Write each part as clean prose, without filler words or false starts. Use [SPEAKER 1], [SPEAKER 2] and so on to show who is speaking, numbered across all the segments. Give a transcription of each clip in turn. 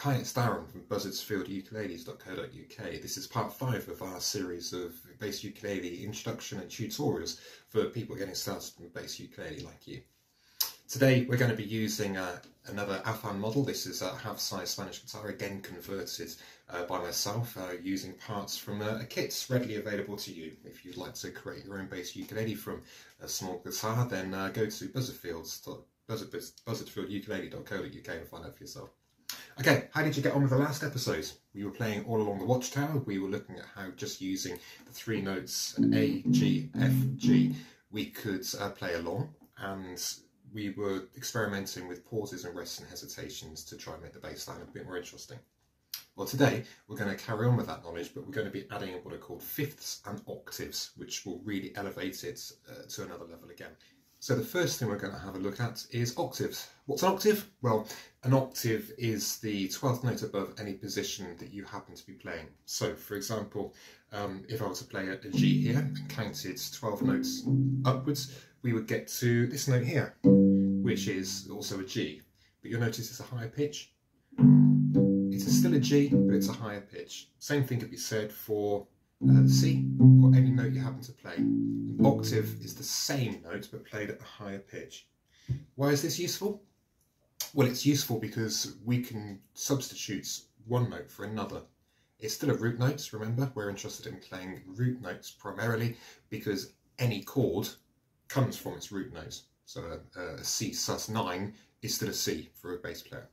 [SPEAKER 1] Hi, it's Darren from Buzzards Field Ukuleles.co.uk. This is part 5 of our series of bass ukulele introduction and tutorials for people getting started with bass ukulele like you. Today we're going to be using another Afan model. This is a half-size Spanish guitar, again converted by myself, using parts from a kit readily available to you. If you'd like to create your own bass ukulele from a small guitar, then go to buzzardfieldukulele.co.uk and find out for yourself. Okay, how did you get on with the last episode? We were playing All Along the Watchtower. We were looking at how just using the three notes A, G, F, G, we could play along, and we were experimenting with pauses and rests and hesitations to try and make the bass line a bit more interesting. Well, today we're going to carry on with that knowledge, but we're going to be adding what are called fifths and octaves, which will really elevate it to another level again. So the first thing we're going to have a look at is octaves. What's an octave? Well, an octave is the 12th note above any position that you happen to be playing. So, for example, if I were to play a G here and counted 12 notes upwards, we would get to this note here, which is also a G. But you'll notice it's a higher pitch. It is still a G, but it's a higher pitch. Same thing could be said for C, or any note you happen to play. An octave is the same note but played at a higher pitch. Why is this useful? Well, it's useful because we can substitute one note for another. It's still a root note, remember, we're interested in playing root notes primarily because any chord comes from its root note. So a C sus9 is still a C for a bass player.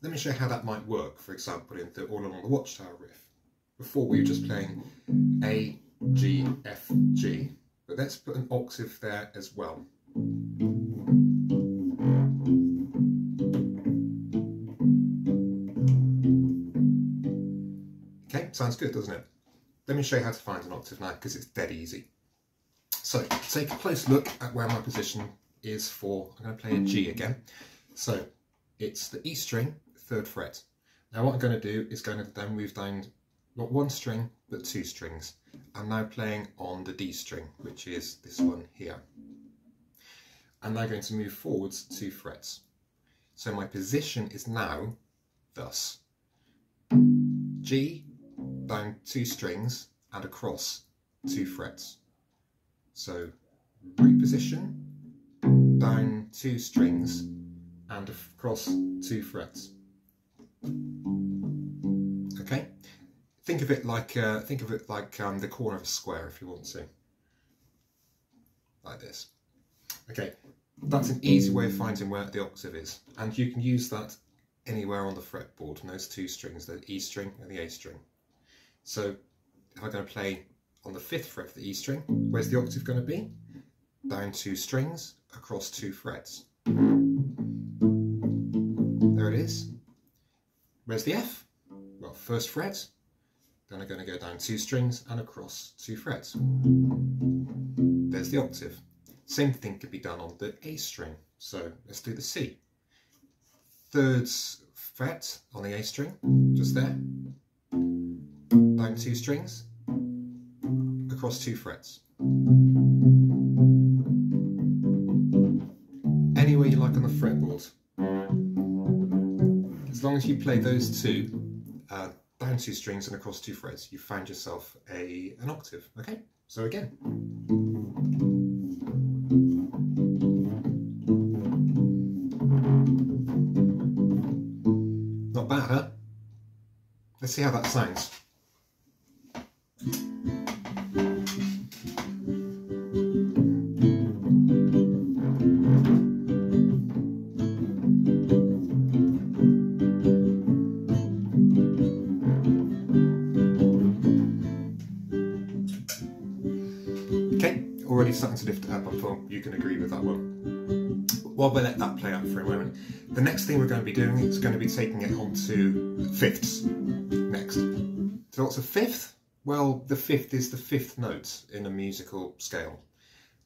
[SPEAKER 1] Let me show you how that might work, for example, in the All Along the Watchtower riff. Before we were just playing A, G, F, G, but let's put an octave there as well. Okay, sounds good, doesn't it? Let me show you how to find an octave now, because it's dead easy. So, take a close look at where my position is for, I'm going to play a G again. So, it's the E string, 3rd fret. Now what I'm going to do is going to then move down not one string, but 2 strings. I'm now playing on the D string, which is this one here. I'm now going to move forwards 2 frets. So my position is now thus. G, down 2 strings, and across 2 frets. So root position, down 2 strings, and across 2 frets. Okay? Think of it like the corner of a square if you want to, like this. Okay, that's an easy way of finding where the octave is, and you can use that anywhere on the fretboard. And those 2 strings, the E string and the A string. So if I'm going to play on the 5th fret of the E string, where's the octave going to be? Down 2 strings, across 2 frets. There it is. Where's the F? Well, 1st fret. Then I'm going to go down 2 strings and across 2 frets. There's the octave. Same thing could be done on the A string. So let's do the C. 3rd fret on the A string, just there. Down 2 strings, across 2 frets. Anywhere you like on the fretboard. As long as you play those 2, down 2 strings and across 2 frets, you've found yourself an octave. Okay, so again. Not bad, huh? Let's see how that sounds. Already starting to lift it up. I'm sure you can agree with that one. While we let that play out for a moment, the next thing we're going to be doing is going to be taking it on to fifths next. So what's a fifth? Well, the 5th is the 5th note in a musical scale.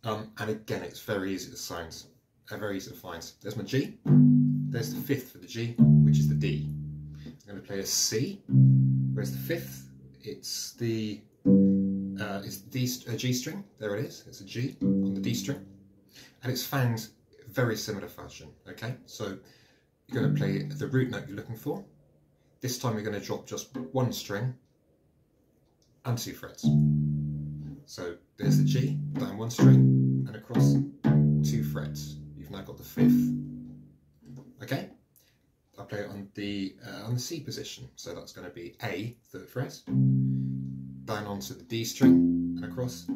[SPEAKER 1] And again, it's very easy to sound, very easy to find. There's my G, there's the 5th for the G, which is the D. I'm going to play a C. Where's the 5th? It's the a G string, there it is, it's a G on the D string, and it's found very similar fashion. Okay, so you're going to play the root note you're looking for, This time we're going to drop just one string and 2 frets. So there's the G, down one string and across 2 frets. You've now got the 5th. Okay, I'll play it on the C position. So that's going to be A, 3rd fret, down onto the D string and across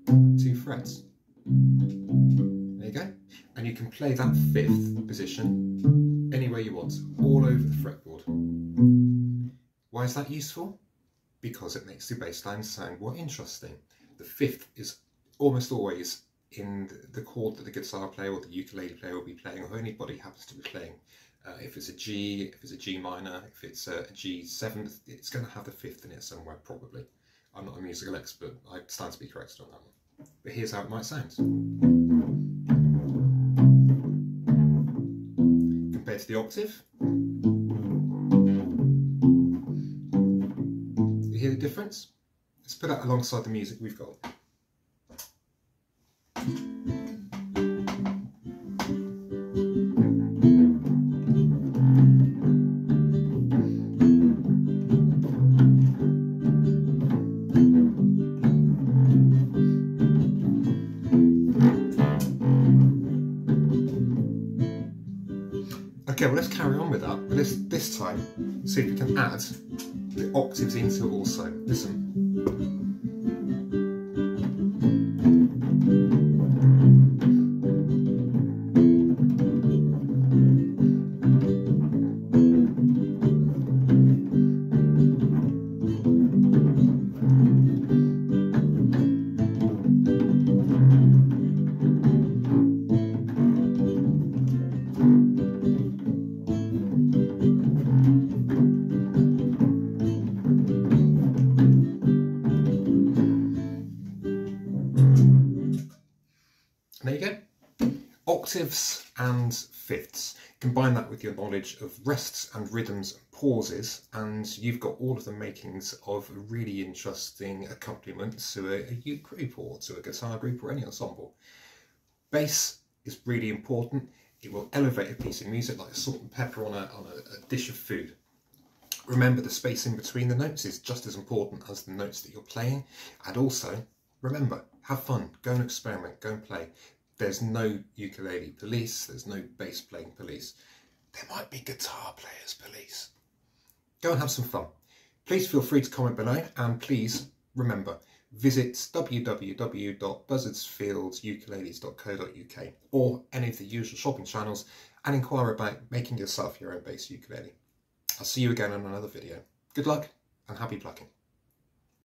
[SPEAKER 1] 2 frets. There you go. And you can play that 5th position anywhere you want, all over the fretboard. Why is that useful? Because it makes the bass line sound more interesting. The 5th is almost always in the chord that the guitar player or the ukulele player will be playing, or anybody happens to be playing. If it's a G, if it's a G minor, if it's a G7th, it's going to have the 5th in it somewhere, probably. I'm not a musical expert, I stand to be corrected on that one. But here's how it might sound. Compared to the octave. You hear the difference? Let's put that alongside the music we've got. Okay, well let's carry on with that, but this time see if we can add the octaves into it also. Listen. There you go. Octaves and fifths. Combine that with your knowledge of rests and rhythms and pauses, and you've got all of the makings of a really interesting accompaniment to a uke group or to a guitar group or any ensemble. Bass is really important. It will elevate a piece of music like salt and pepper on a dish of food. Remember, the space in between the notes is just as important as the notes that you're playing. And also, remember, have fun, go and experiment, go and play. There's no ukulele police, there's no bass playing police. There might be guitar players police. Go and have some fun. Please feel free to comment below, and please remember, visit www.buzzardsfieldukuleles.co.uk or any of the usual shopping channels and inquire about making yourself your own bass ukulele. I'll see you again in another video. Good luck and happy plucking.